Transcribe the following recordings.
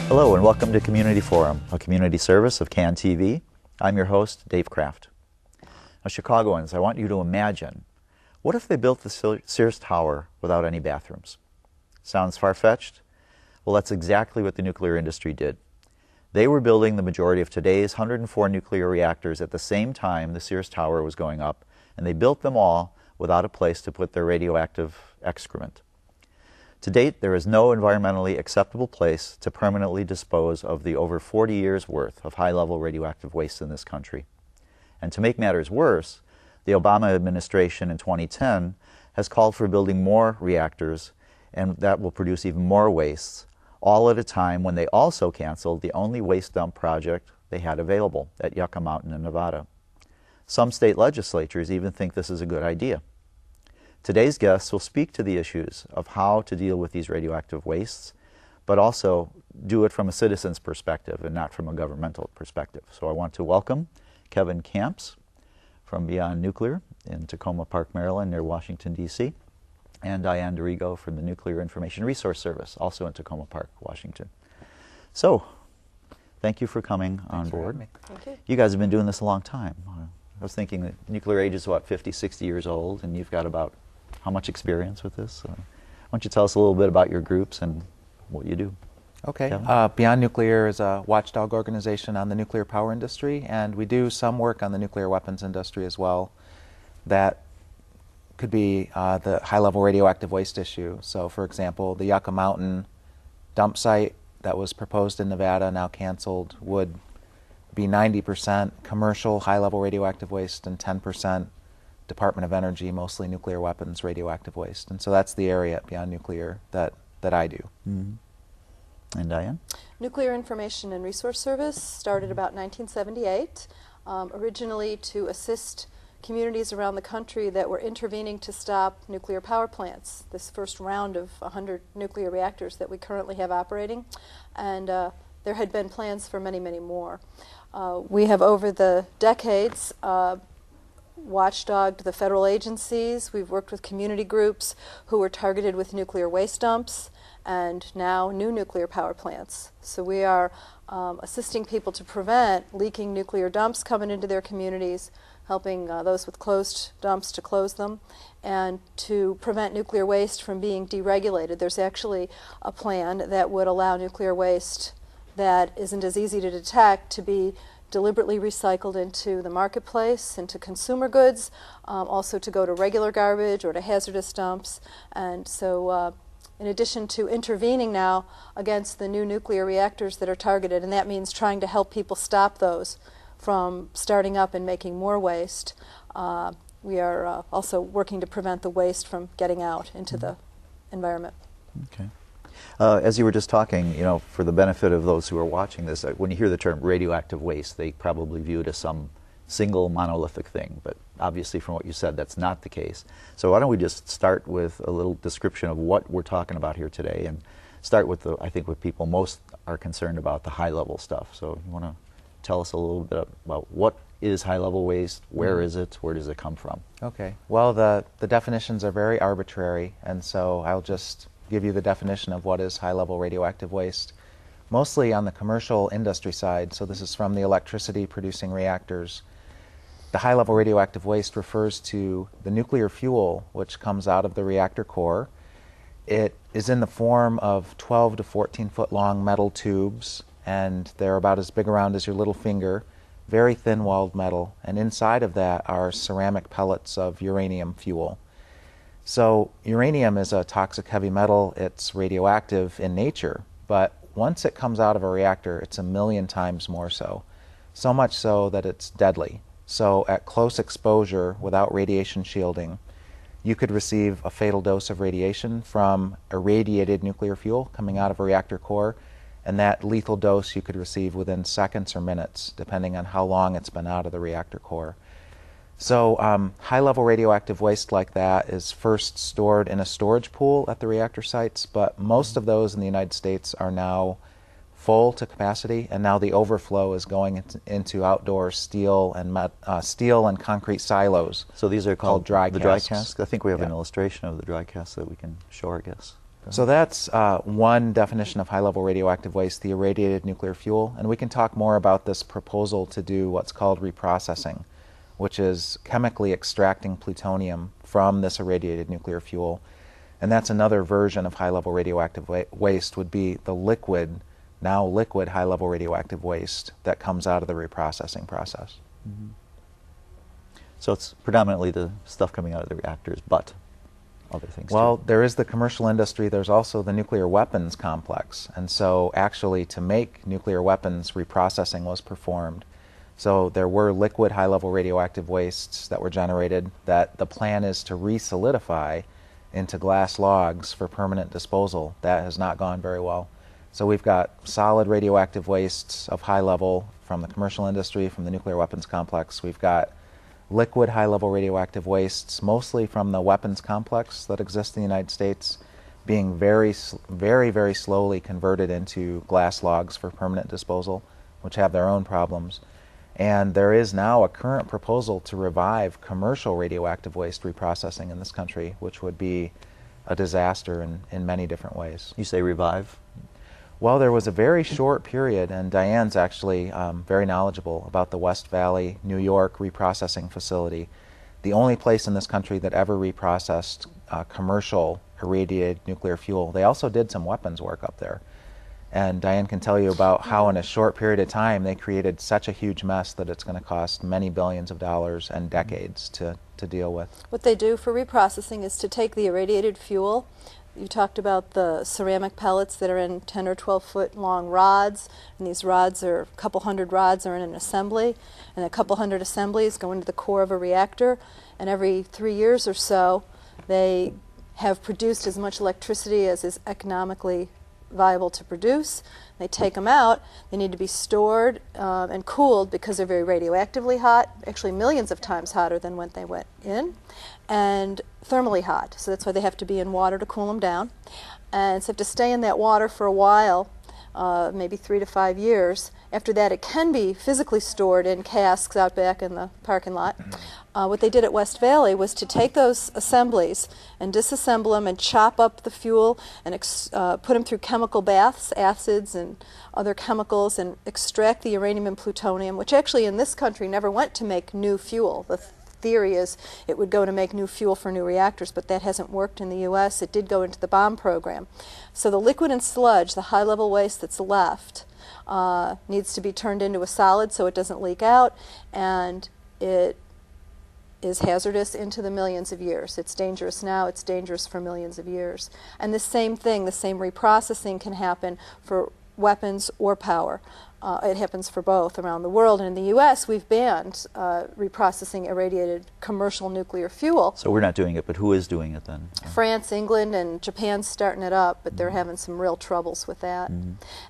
Hello and welcome to Community Forum, a community service of CAN TV. I'm your host, Dave Kraft. Now, Chicagoans, I want you to imagine, what if they built the Sears Tower without any bathrooms? Sounds far-fetched? Well, that's exactly what the nuclear industry did. They were building the majority of today's 104 nuclear reactors at the same time the Sears Tower was going up, and they built them all without a place to put their radioactive excrement. To date, there is no environmentally acceptable place to permanently dispose of the over 40 years' worth of high-level radioactive waste in this country. And to make matters worse, the Obama administration in 2010 has called for building more reactors, and that will produce even more wastes, all at a time when they also canceled the only waste dump project they had available at Yucca Mountain in Nevada. Some state legislatures even think this is a good idea. Today's guests will speak to the issues of how to deal with these radioactive wastes, but also do it from a citizen's perspective and not from a governmental perspective. So I want to welcome Kevin Kamps from Beyond Nuclear in Tacoma Park, Maryland, near Washington, D.C., and Diane Arrigo from the Nuclear Information Resource Service, also in Tacoma Park, Washington. So, thank you for coming on board. Thank you. You guys have been doing this a long time. I was thinking that nuclear age is, what, 50, 60 years old, and you've got about how much experience with this? Why don't you tell us a little bit about your groups and what you do? Okay. Beyond Nuclear is a watchdog organization on the nuclear power industry, and we do some work on the nuclear weapons industry as well. That could be the high-level radioactive waste issue. So, for example, the Yucca Mountain dump site that was proposed in Nevada, now canceled, would be 90% commercial high-level radioactive waste and 10% Department of Energy, mostly nuclear weapons radioactive waste. And so that's the area at Beyond Nuclear that I do. Mm-hmm. And Diane? Nuclear Information and Resource Service started about 1978, originally to assist communities around the country that were intervening to stop nuclear power plants, this first round of 100 nuclear reactors that we currently have operating. And there had been plans for many, many more. We have, over the decades, watchdogged the federal agencies. We've worked with community groups who were targeted with nuclear waste dumps and now new nuclear power plants. So we are assisting people to prevent leaking nuclear dumps coming into their communities, helping those with closed dumps to close them, and to prevent nuclear waste from being deregulated. There's actually a plan that would allow nuclear waste that isn't as easy to detect to be deliberately recycled into the marketplace, into consumer goods, also to go to regular garbage or to hazardous dumps. And so in addition to intervening now against the new nuclear reactors that are targeted, and that means trying to help people stop those from starting up and making more waste, we are also working to prevent the waste from getting out into the environment. Okay. As you were just talking, you know, for the benefit of those who are watching this, when you hear the term radioactive waste, they probably view it as some single monolithic thing, but obviously from what you said, that's not the case. So why don't we just start with a little description of what we're talking about here today, and start with I think what people most are concerned about, the high-level stuff. So you want to tell us a little bit about what is high-level waste, where is it, where does it come from? Okay. Well, the definitions are very arbitrary, and so I'll just give you the definition of what is high-level radioactive waste, mostly on the commercial industry side. So this is from the electricity producing reactors. The high-level radioactive waste refers to the nuclear fuel which comes out of the reactor core. It is in the form of 12 to 14 foot long metal tubes, and they're about as big around as your little finger, very thin-walled metal, and inside of that are ceramic pellets of uranium fuel. So uranium is a toxic heavy metal. It's radioactive in nature, but once it comes out of a reactor, it's 1,000,000 times more so. So much so that it's deadly. So at close exposure, without radiation shielding, you could receive a fatal dose of radiation from irradiated nuclear fuel coming out of a reactor core, and that lethal dose you could receive within seconds or minutes, depending on how long it's been out of the reactor core. So high-level radioactive waste like that is first stored in a storage pool at the reactor sites, but most of those in the United States are now full to capacity, and now the overflow is going into outdoor steel and concrete silos. So these are called dry the casks. dry casks? I think we have an illustration of the dry casks that we can show our guests. So that's one definition of high-level radioactive waste, the irradiated nuclear fuel. And we can talk more about this proposal to do what's called reprocessing, which is chemically extracting plutonium from this irradiated nuclear fuel. And that's another version of high-level radioactive waste, would be the liquid, now liquid high-level radioactive waste that comes out of the reprocessing process. Mm-hmm. So it's predominantly the stuff coming out of the reactors, but other things well, too. there is the commercial industry. There's also the nuclear weapons complex. And so actually to make nuclear weapons, reprocessing was performed. So there were liquid high-level radioactive wastes that were generated that the plan is to re-solidify into glass logs for permanent disposal. That has not gone very well. So we've got solid radioactive wastes of high level from the commercial industry, from the nuclear weapons complex. We've got liquid high-level radioactive wastes, mostly from the weapons complex that exists in the United States, being very, very slowly converted into glass logs for permanent disposal, which have their own problems. And there is now a current proposal to revive commercial radioactive waste reprocessing in this country, which would be a disaster in many different ways. You say revive? Well, there was a very short period, and Diane's actually very knowledgeable about the West Valley, New York reprocessing facility, the only place in this country that ever reprocessed commercial irradiated nuclear fuel. They also did some weapons work up there. And Diane can tell you about how in a short period of time they created such a huge mess that it's going to cost many billions of dollars and decades to deal with. What they do for reprocessing is to take the irradiated fuel. You talked about the ceramic pellets that are in 10 or 12 foot long rods, and these rods are, a couple hundred rods are in an assembly, and a couple hundred assemblies go into the core of a reactor, and every 3 years or so they have produced as much electricity as is economically viable to produce. They take them out. They need to be stored and cooled because they're very radioactively hot, actually millions of times hotter than when they went in, and thermally hot. So that's why they have to be in water to cool them down. And so they have to stay in that water for a while, maybe 3 to 5 years. After that, it can be physically stored in casks out back in the parking lot. What they did at West Valley was to take those assemblies and disassemble them and chop up the fuel and put them through chemical baths, acids and other chemicals, and extract the uranium and plutonium, which actually in this country never went to make new fuel. The theory is it would go to make new fuel for new reactors, but that hasn't worked in the U.S. It did go into the bomb program. So the liquid and sludge, the high-level waste that's left, needs to be turned into a solid so it doesn't leak out, and it is hazardous into the millions of years. It's dangerous now, it's dangerous for millions of years. And the same thing, the same reprocessing can happen for weapons or power. It happens for both around the world. And in the U.S., we've banned reprocessing irradiated commercial nuclear fuel. So we're not doing it, but who is doing it then? France, England, and Japan's starting it up, but they're having some real troubles with that.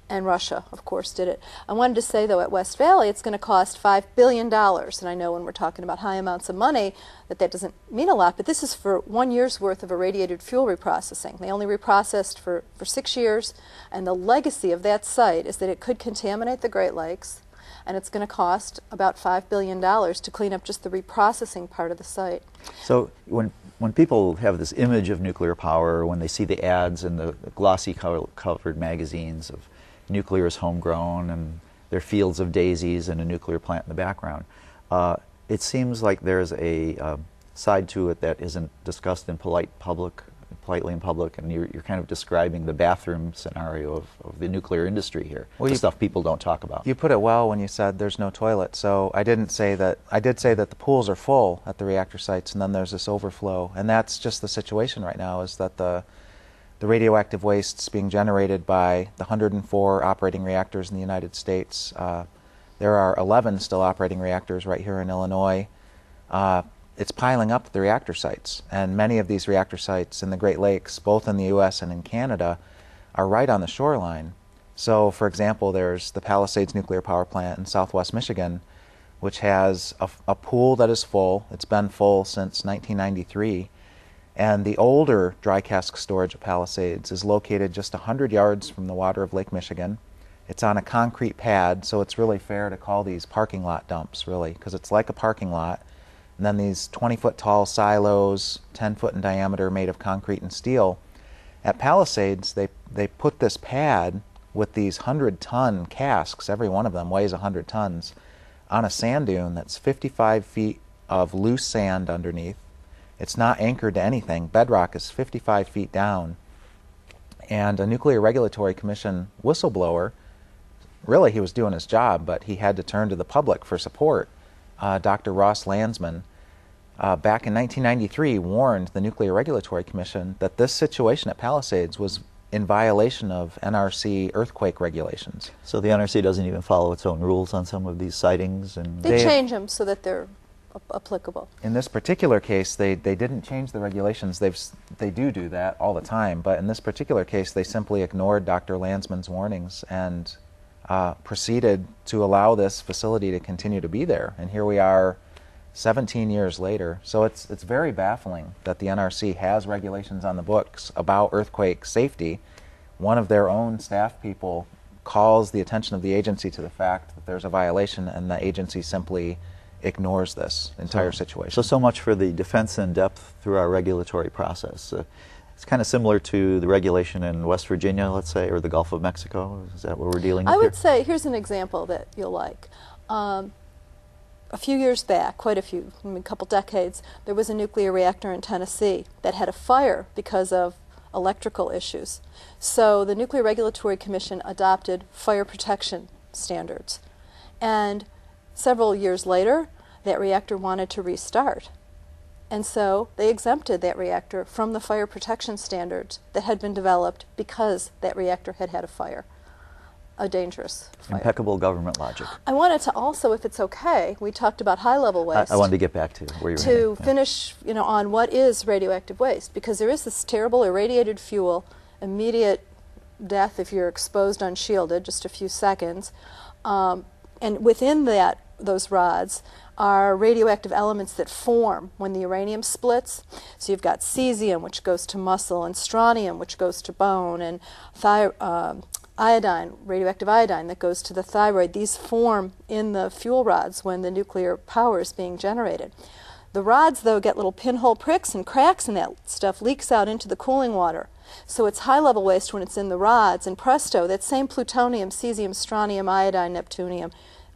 And Russia, of course, did it. I wanted to say, though, at West Valley, it's going to cost $5 billion. And I know when we're talking about high amounts of money, that doesn't mean a lot, but this is for 1 year's worth of irradiated fuel reprocessing. They only reprocessed for 6 years, and the legacy of that site is that it could contaminate the Great Lakes, and it's going to cost about $5 billion to clean up just the reprocessing part of the site. So when people have this image of nuclear power, when they see the ads in the glossy covered magazines of nuclear is homegrown and there are fields of daisies and a nuclear plant in the background, it seems like there's a side to it that isn't discussed in politely in public, and you're kind of describing the bathroom scenario of the nuclear industry here, well, the stuff people don't talk about. You put it well when you said there's no toilet. So I did say that the pools are full at the reactor sites, and then there's this overflow, and that's just the situation right now, is that the radioactive wastes being generated by the 104 operating reactors in the United States. There are 11 still operating reactors right here in Illinois. It's piling up at the reactor sites, and many of these reactor sites in the Great Lakes, both in the U.S. and in Canada, are right on the shoreline. So, for example, there's the Palisades Nuclear Power Plant in southwest Michigan, which has a pool that is full. It's been full since 1993, and the older dry cask storage at Palisades is located just 100 yards from the water of Lake Michigan. It's on a concrete pad, so it's really fair to call these parking lot dumps, really, because it's like a parking lot. And then these 20-foot tall silos, 10-foot in diameter, made of concrete and steel. At Palisades, they put this pad with these 100-ton casks, every one of them weighs 100 tons, on a sand dune that's 55 feet of loose sand underneath. It's not anchored to anything. Bedrock is 55 feet down. And a Nuclear Regulatory Commission whistleblower, really he was doing his job, but he had to turn to the public for support. Dr. Ross Landsman, back in 1993, warned the Nuclear Regulatory Commission that this situation at Palisades was in violation of NRC earthquake regulations. So the NRC doesn't even follow its own rules on some of these sightings? And They change them so that they're applicable. In this particular case, they didn't change the regulations. They do that all the time, but in this particular case, they simply ignored Dr. Landsman's warnings and proceeded to allow this facility to continue to be there. And here we are 17 years later. So it's very baffling that the NRC has regulations on the books about earthquake safety. One of their own staff people calls the attention of the agency to the fact that there's a violation, and the agency simply ignores this entire situation. So much for the defense in depth through our regulatory process. It's kind of similar to the regulation in West Virginia, let's say, or the Gulf of Mexico. Is that what we're dealing with I would here? say, here's an example that you'll like. A few years back, a couple decades, there was a nuclear reactor in Tennessee that had a fire because of electrical issues. So the Nuclear Regulatory Commission adopted fire protection standards. And several years later, that reactor wanted to restart. And so they exempted that reactor from the fire protection standards that had been developed because that reactor had had a fire, a dangerous fire. Impeccable government logic. I wanted to also, if it's okay, we talked about high-level waste. I wanted to get back to where you were to heading. finish, on what is radioactive waste, because there is this terrible irradiated fuel, immediate death if you're exposed unshielded, just a few seconds, and within those rods are radioactive elements that form when the uranium splits. So you've got cesium, which goes to muscle, and strontium, which goes to bone, and iodine, radioactive iodine, that goes to the thyroid. These form in the fuel rods when the nuclear power is being generated. The rods, though, get little pinhole pricks and cracks, and that stuff leaks out into the cooling water. So it's high-level waste when it's in the rods, and presto, that same plutonium, cesium, strontium, iodine, neptunium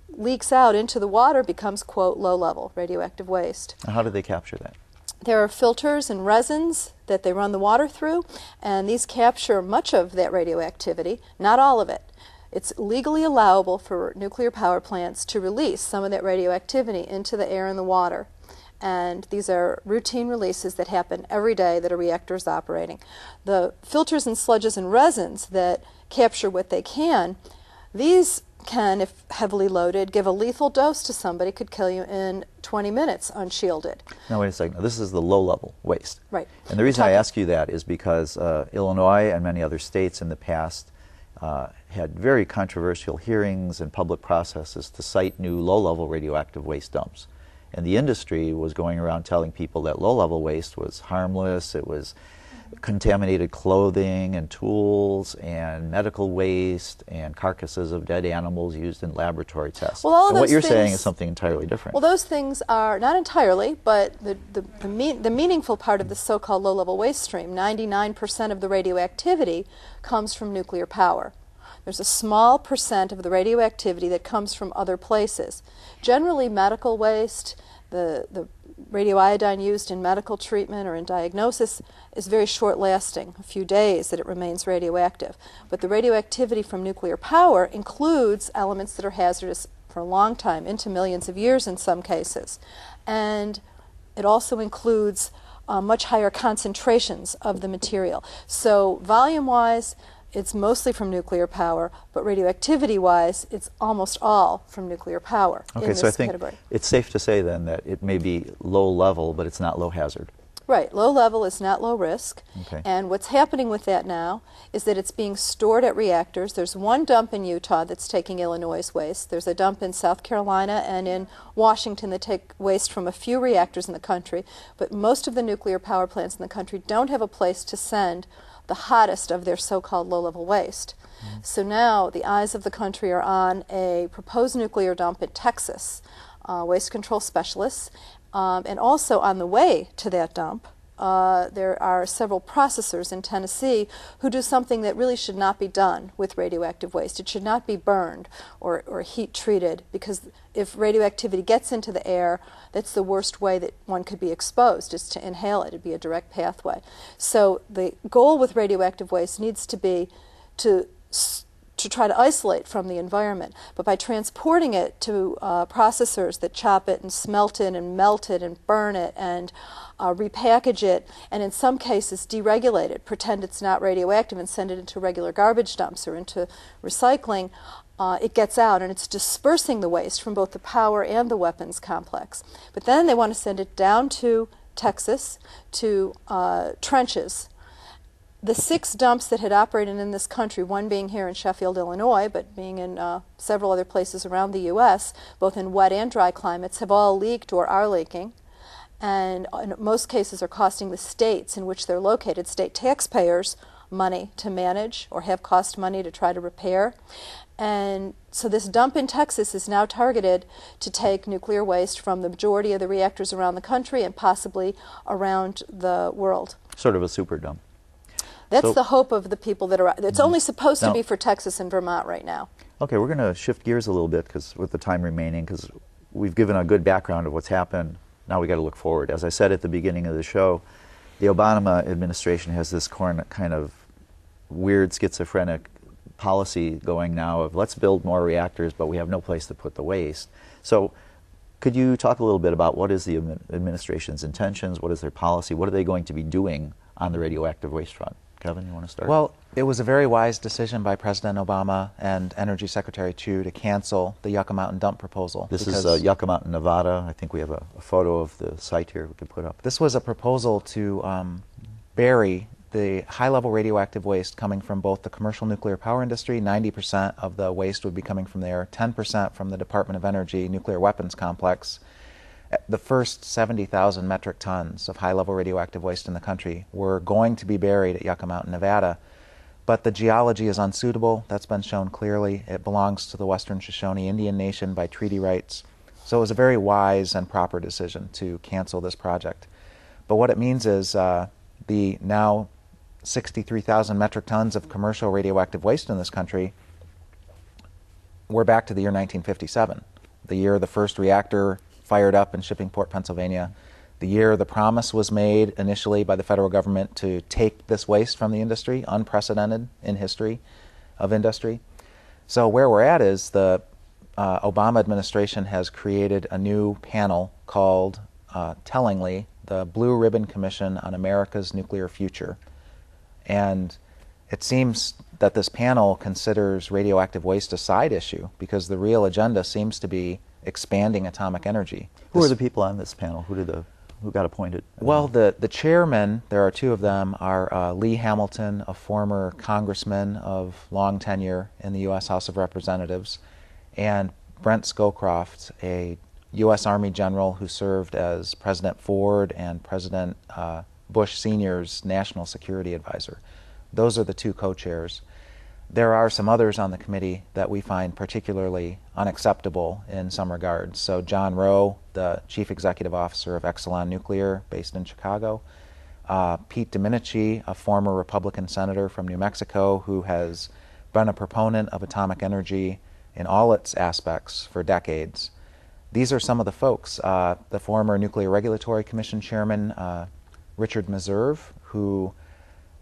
leaks out into the water, becomes, quote, low-level radioactive waste. Now, how do they capture that? There are filters and resins that they run the water through, and these capture much of that radioactivity, not all of it. It's legally allowable for nuclear power plants to release some of that radioactivity into the air and the water. And these are routine releases that happen every day that a reactor is operating. The filters and sludges and resins that capture what they can, these can, if heavily loaded, give a lethal dose to somebody, could kill you in 20 minutes unshielded. Now, wait a second. Now, this is the low-level waste. Right. And the reason I ask you that is because Illinois and many other states in the past had very controversial hearings and public processes to cite new low-level radioactive waste dumps. And the industry was going around telling people that low-level waste was harmless, it was contaminated clothing and tools and medical waste and carcasses of dead animals used in laboratory tests. Well, all and those what you're things, saying is something entirely different. Well, those things are not entirely, but the meaningful part of the so-called low-level waste stream, 99% of the radioactivity comes from nuclear power. There's a small percent of the radioactivity that comes from other places. Generally, medical waste, the radioiodine used in medical treatment or in diagnosis is very short-lasting, a few days that it remains radioactive. But the radioactivity from nuclear power includes elements that are hazardous for a long time, into millions of years in some cases. And it also includes much higher concentrations of the material. So volume-wise, it's mostly from nuclear power, but radioactivity-wise, it's almost all from nuclear power in Okay, this so I think category. it's safe to say then that it may be low level, but it's not low hazard. Right, low level is not low risk. Okay. And what's happening with that now is that it's being stored at reactors. There's one dump in Utah that's taking Illinois' waste. There's a dump in South Carolina and in Washington that take waste from a few reactors in the country. But most of the nuclear power plants in the country don't have a place to send the hottest of their so-called low-level waste. So now the eyes of the country are on a proposed nuclear dump in Texas, waste control specialists, and also on the way to that dump, there are several processors in Tennessee who do something that really should not be done with radioactive waste. It should not be burned or heat treated, because if radioactivity gets into the air, that's the worst way that one could be exposed, is to inhale it. It'd be a direct pathway. So the goal with radioactive waste needs to be to try to isolate from the environment. But by transporting it to processors that chop it and smelt it and melt it and burn it and repackage it, and in some cases deregulate it, pretend it's not radioactive and send it into regular garbage dumps or into recycling, it gets out and it's dispersing the waste from both the power and the weapons complex. But then they want to send it down to Texas to trenches. The 6 dumps that had operated in this country, one being here in Sheffield, Illinois, but being in several other places around the U.S., both in wet and dry climates, have all leaked or are leaking, and in most cases are costing the states in which they're located, state taxpayers, money to manage or have cost money to try to repair. And so this dump in Texas is now targeted to take nuclear waste from the majority of the reactors around the country and possibly around the world. Sort of a super dump. That's the hope of the people that are. It's only supposed to be for Texas and Vermont right now. Okay, we're going to shift gears a little bit, because with the time remaining, because we've given a good background of what's happened. Now we got to look forward. As I said at the beginning of the show, the Obama administration has this kind of weird schizophrenic policy going now of let's build more reactors, but we have no place to put the waste. So could you talk a little bit about what is the administration's intentions, what is their policy, what are they going to be doing on the radioactive waste front? Kevin, you want to start? Well, it was a very wise decision by President Obama and Energy Secretary Chu to cancel the Yucca Mountain dump proposal. This is Yucca Mountain, Nevada. I think we have a photo of the site here we could put up. This was a proposal to bury the high-level radioactive waste coming from both the commercial nuclear power industry, 90% of the waste would be coming from there, 10% from the Department of Energy nuclear weapons complex. The first 70,000 metric tons of high-level radioactive waste in the country were going to be buried at Yucca Mountain, Nevada. But the geology is unsuitable. That's been shown clearly. It belongs to the Western Shoshone Indian Nation by treaty rights. So it was a very wise and proper decision to cancel this project. But what it means is the now 63,000 metric tons of commercial radioactive waste in this country, we're back to the year 1957, the year the first reactor fired up in Shippingport, Pennsylvania, the year the promise was made initially by the federal government to take this waste from the industry, unprecedented in history of industry. So where we're at is the Obama administration has created a new panel called, tellingly, the Blue Ribbon Commission on America's Nuclear Future. And it seems that this panel considers radioactive waste a side issue, because the real agenda seems to be expanding atomic energy. Who are the people on this panel? Who got appointed? Well, the chairmen, there are 2 of them, are Lee Hamilton, a former congressman of long tenure in the U.S. House of Representatives, and Brent Scowcroft, a U.S. Army general who served as President Ford and President Bush Sr.'s national security advisor. Those are the 2 co-chairs. There are some others on the committee that we find particularly unacceptable in some regards. So John Rowe, the Chief Executive Officer of Exelon Nuclear, based in Chicago. Pete Domenici, a former Republican senator from New Mexico who has been a proponent of atomic energy in all its aspects for decades. These are some of the folks. The former Nuclear Regulatory Commission Chairman, Richard Meserve, who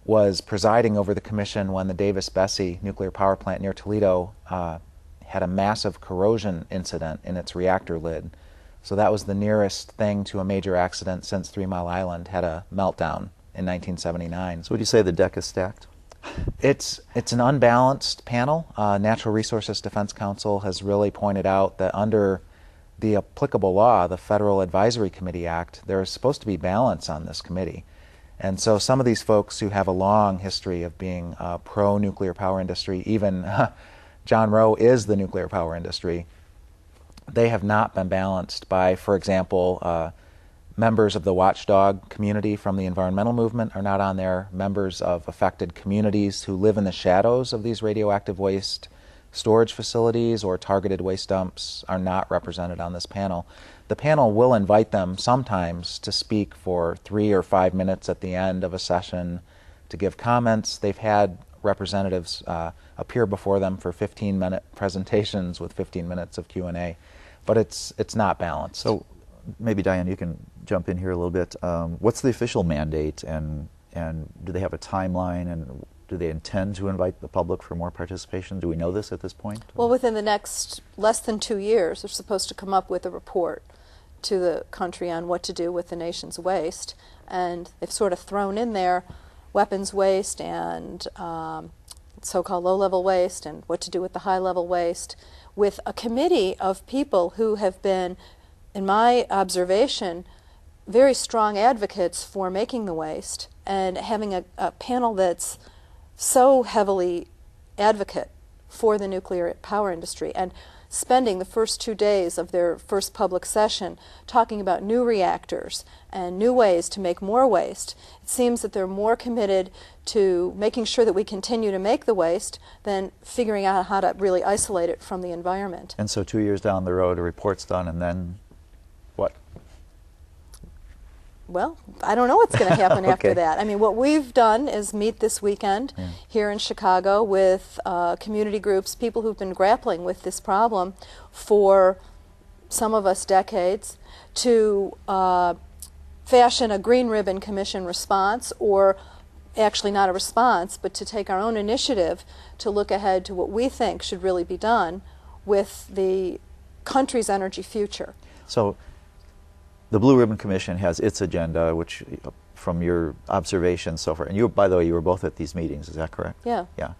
was presiding over the commission when the Davis-Besse nuclear power plant near Toledo had a massive corrosion incident in its reactor lid. So that was the nearest thing to a major accident since 3 Mile Island had a meltdown in 1979. So would you say the deck is stacked? It's an unbalanced panel. Natural Resources Defense Council has really pointed out that under the applicable law, the Federal Advisory Committee Act, there is supposed to be balance on this committee. And so some of these folks who have a long history of being pro-nuclear power industry, even John Rowe is the nuclear power industry, they have not been balanced by, for example, members of the watchdog community from the environmental movement are not on there. Members of affected communities who live in the shadows of these radioactive waste storage facilities or targeted waste dumps are not represented on this panel. The panel will invite them sometimes to speak for 3 or 5 minutes at the end of a session to give comments. They've had representatives appear before them for 15-minute presentations with 15 minutes of Q&A, but it's not balanced. So maybe Diane, you can jump in here a little bit. What's the official mandate, and do they have a timeline, and do they intend to invite the public for more participation? Do we know this at this point? Well, within the next less than 2 years, they're supposed to come up with a report to the country on what to do with the nation's waste, and they've sort of thrown in there weapons waste and so-called low-level waste and what to do with the high-level waste, with a committee of people who have been, in my observation, very strong advocates for making the waste, and having a panel that's so heavily advocate for the nuclear power industry, and spending the first 2 days of their first public session talking about new reactors and new ways to make more waste. It seems that they're more committed to making sure that we continue to make the waste than figuring out how to really isolate it from the environment. And so 2 years down the road, a report's done, and then what? Well, I don't know what's going to happen Okay. after that. I mean, what we've done is meet this weekend here in Chicago with community groups, people who've been grappling with this problem for, some of us, decades, to fashion a Green Ribbon Commission response, or actually not a response, but to take our own initiative to look ahead to what we think should really be done with the country's energy future. So the Blue Ribbon Commission has its agenda, which, from your observations so far, and you, by the way, you were both at these meetings, is that correct? Yeah. Yeah.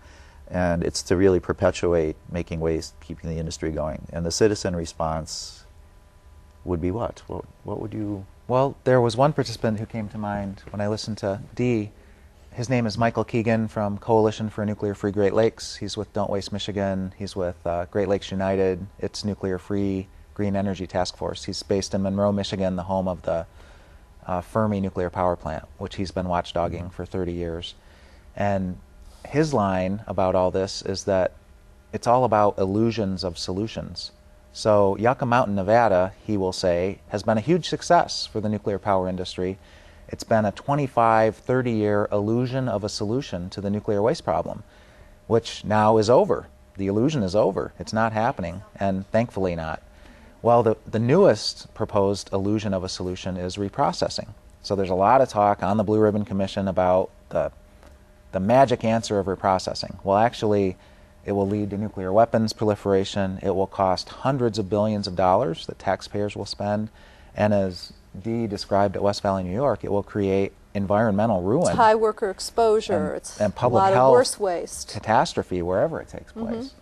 And it's to really perpetuate making waste, keeping the industry going. And the citizen response would be what? What would you... Well, there was one participant who came to mind when I listened to Dee. His name is Michael Keegan from Coalition for Nuclear-Free Great Lakes. He's with Don't Waste Michigan. He's with Great Lakes United. It's nuclear-free Green Energy Task Force. He's based in Monroe, Michigan, the home of the Fermi nuclear power plant, which he's been watchdogging for 30 years. And his line about all this is that it's all about illusions of solutions. So Yucca Mountain, Nevada, he will say, has been a huge success for the nuclear power industry. It's been a 25, 30-year illusion of a solution to the nuclear waste problem, which now is over. The illusion is over. It's not happening, and thankfully not. Well, the newest proposed illusion of a solution is reprocessing. So there's a lot of talk on the Blue Ribbon Commission about the magic answer of reprocessing. Well, actually, it will lead to nuclear weapons proliferation. It will cost hundreds of billions of dollars that taxpayers will spend. And as Dee described at West Valley, New York, it will create environmental ruin. It's high worker exposure. It's and public a lot health of worse waste. Catastrophe wherever it takes place.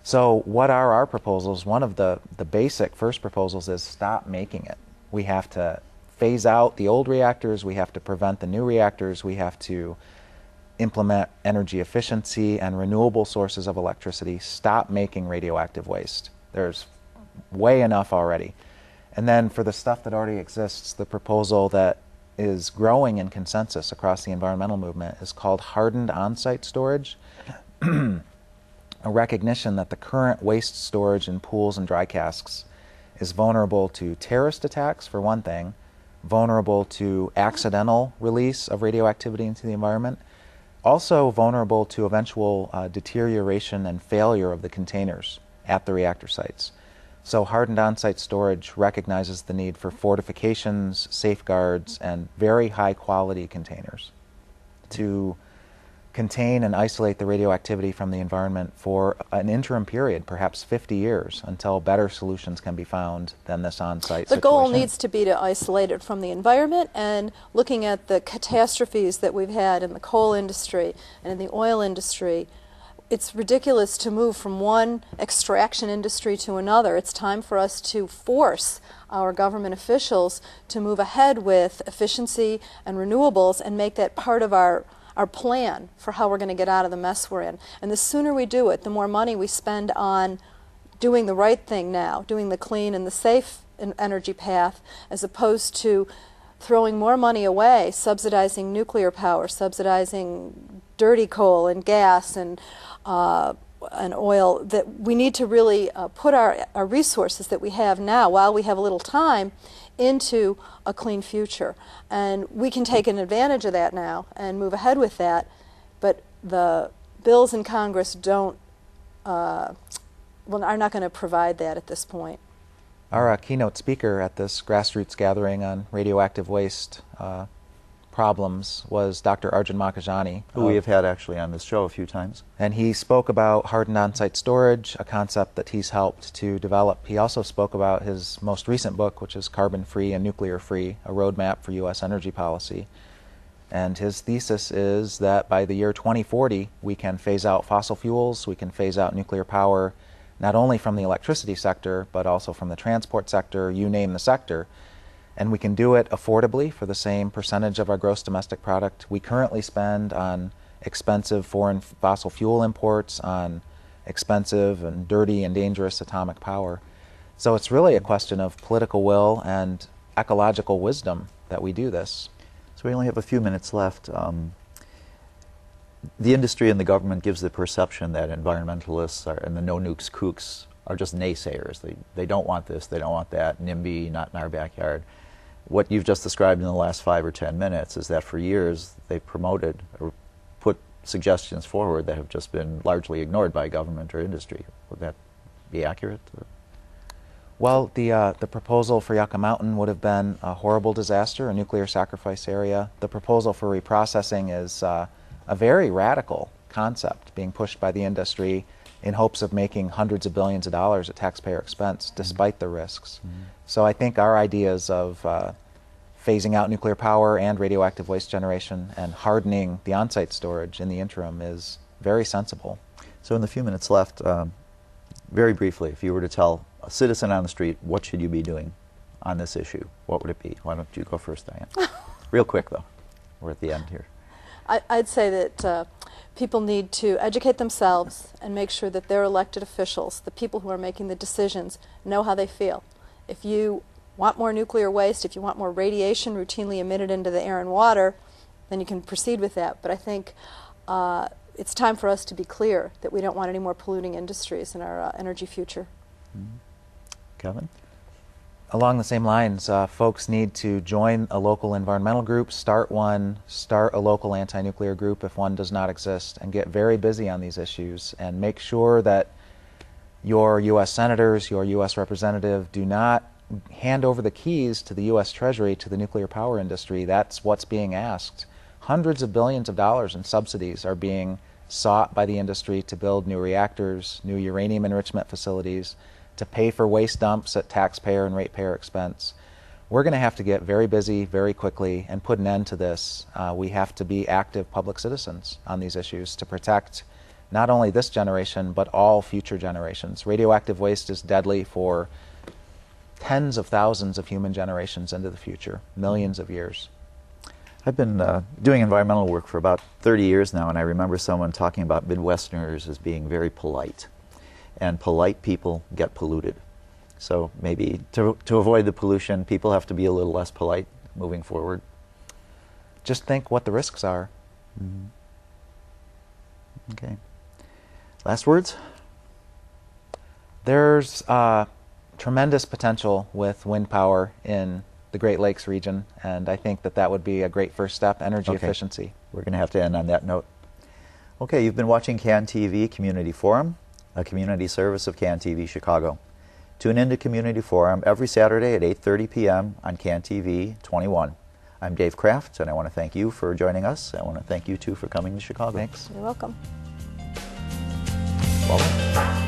So what are our proposals? One of the basic first proposals is stop making it. We have to phase out the old reactors. We have to prevent the new reactors. We have to implement energy efficiency and renewable sources of electricity. Stop making radioactive waste. There's way enough already. And then for the stuff that already exists, the proposal that is growing in consensus across the environmental movement is called hardened on-site storage. A recognition that the current waste storage in pools and dry casks is vulnerable to terrorist attacks, for one thing, vulnerable to accidental release of radioactivity into the environment, also vulnerable to eventual deterioration and failure of the containers at the reactor sites. So hardened on-site storage recognizes the need for fortifications, safeguards, and very high-quality containers to contain and isolate the radioactivity from the environment for an interim period, perhaps 50 years, until better solutions can be found than this on-site situation. The goal needs to be to isolate it from the environment, and looking at the catastrophes that we've had in the coal industry and in the oil industry, it's ridiculous to move from one extraction industry to another. It's time for us to force our government officials to move ahead with efficiency and renewables and make that part of our plan for how we're going to get out of the mess we're in. And the sooner we do it, the more money we spend on doing the right thing now, doing the clean and the safe energy path, as opposed to throwing more money away, subsidizing nuclear power, subsidizing dirty coal and gas, and and oil, that we need to really put our resources that we have now, while we have a little time, into a clean future. And we can take an advantage of that now and move ahead with that, but the bills in Congress are not going to provide that at this point. Our keynote speaker at this grassroots gathering on radioactive waste problems was Dr. Arjun Makhijani, who we have had actually on this show a few times. And he spoke about hardened on-site storage, a concept that he's helped to develop. He also spoke about his most recent book, which is Carbon-Free and Nuclear-Free, a roadmap for U.S. energy policy. And his thesis is that by the year 2040, we can phase out fossil fuels, we can phase out nuclear power, not only from the electricity sector, but also from the transport sector, you name the sector. And we can do it affordably for the same percentage of our gross domestic product we currently spend on expensive foreign fossil fuel imports, on expensive and dirty and dangerous atomic power. So it's really a question of political will and ecological wisdom that we do this. So we only have a few minutes left. The industry and the government gives the perception that environmentalists and the no-nukes kooks are just naysayers. They don't want this, they don't want that, NIMBY, not in our backyard. What you've just described in the last 5 or 10 minutes is that for years they've promoted or put suggestions forward that have just been largely ignored by government or industry. Would that be accurate? Well, the proposal for Yucca Mountain would have been a horrible disaster, a nuclear sacrifice area. The proposal for reprocessing is a very radical concept being pushed by the industry in hopes of making hundreds of billions of dollars at taxpayer expense, despite the risks. So I think our ideas of phasing out nuclear power and radioactive waste generation and hardening the on-site storage in the interim is very sensible. So in the few minutes left, very briefly, if you were to tell a citizen on the street, what should you be doing on this issue, what would it be? Why don't you go first, Diane? Real quick, though. We're at the end here. I'd say that people need to educate themselves and make sure that their elected officials, the people who are making the decisions, know how they feel. If you want more nuclear waste, if you want more radiation routinely emitted into the air and water, then you can proceed with that. But I think it's time for us to be clear that we don't want any more polluting industries in our energy future. Kevin? Along the same lines, folks need to join a local environmental group, start one, start a local anti-nuclear group if one does not exist, and get very busy on these issues and make sure that your U.S. senators, your U.S. representative do not hand over the keys to the U.S. Treasury to the nuclear power industry. That's what's being asked. Hundreds of billions of dollars in subsidies are being sought by the industry to build new reactors, new uranium enrichment facilities, to pay for waste dumps at taxpayer and ratepayer expense. We're going to have to get very busy very quickly and put an end to this. We have to be active public citizens on these issues to protect not only this generation but all future generations. Radioactive waste is deadly for tens of thousands of human generations into the future, millions of years. I've been doing environmental work for about 30 years now, and I remember someone talking about Midwesterners as being very polite. And polite people get polluted. So maybe to avoid the pollution, people have to be a little less polite moving forward. Just think what the risks are. Okay. Last words? There's tremendous potential with wind power in the Great Lakes region, and I think that would be a great first step, energy efficiency. We're going to have to end on that note. Okay, you've been watching CAN TV Community Forum, a community service of CAN TV Chicago. Tune in to Community Forum every Saturday at 8:30 p.m. on CAN TV 21. I'm Dave Kraft, and I want to thank you for joining us. I want to thank you, too, for coming to Chicago. Thanks. You're welcome. Welcome.